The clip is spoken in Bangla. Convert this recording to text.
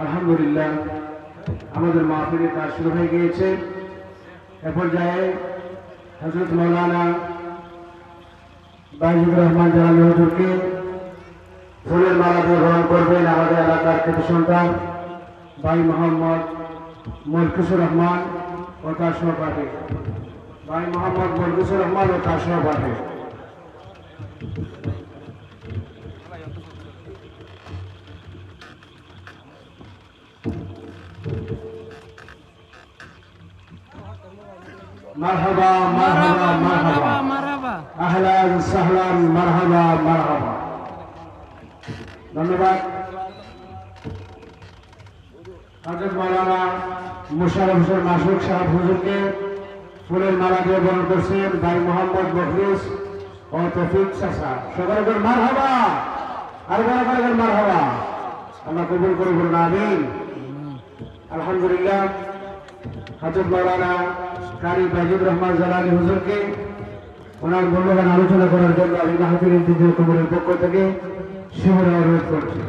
আলহামদুলিল্লাহ আমাদের মাহফিলের কাজ শুরু হয়ে গিয়েছে। এ পর্যায়ে হযরত মাওলানা বাইজিদ রহমান জালালী হুজুরকে ফুলের মালা দিয়ে গ্রহণ করবেন আমাদের এলাকার কৃতি সন্তান ভাই মোহাম্মদ মুলকিসুর রহমান ও তার সহপাঠী ভাই মোহাম্মদ মুলকিসুর রহমান ও তার সহপাঠী। মারহাবা মারহাবা মারহাবা মারহাবা আহলান সাহলান মারহাবা মারহাবা। ধন্যবাদ। হযরত মাওলানা মুশাররফ হোসেন মাসুদ সাহেব হুজুরকে ফুলের মালা দিয়ে বরণ করছেন ভাই মোহাম্মদ মুখলিস ও তৌফিক চাচা। সকলে মারহাবা আর বড় মারহাবা। আল্লাহ কবুল করে বলুন আমিন। আলহামদুলিল্লাহ হযরত মাওলানা কারি বাইজিদ রহমান জালালী হুজুরকে ওনার মূল্যবান আলোচনা করার জন্য আমি মাহফিল ইন্তেজামিয়া কমিটির পক্ষ থেকে শিবরে অনুরোধ করছি।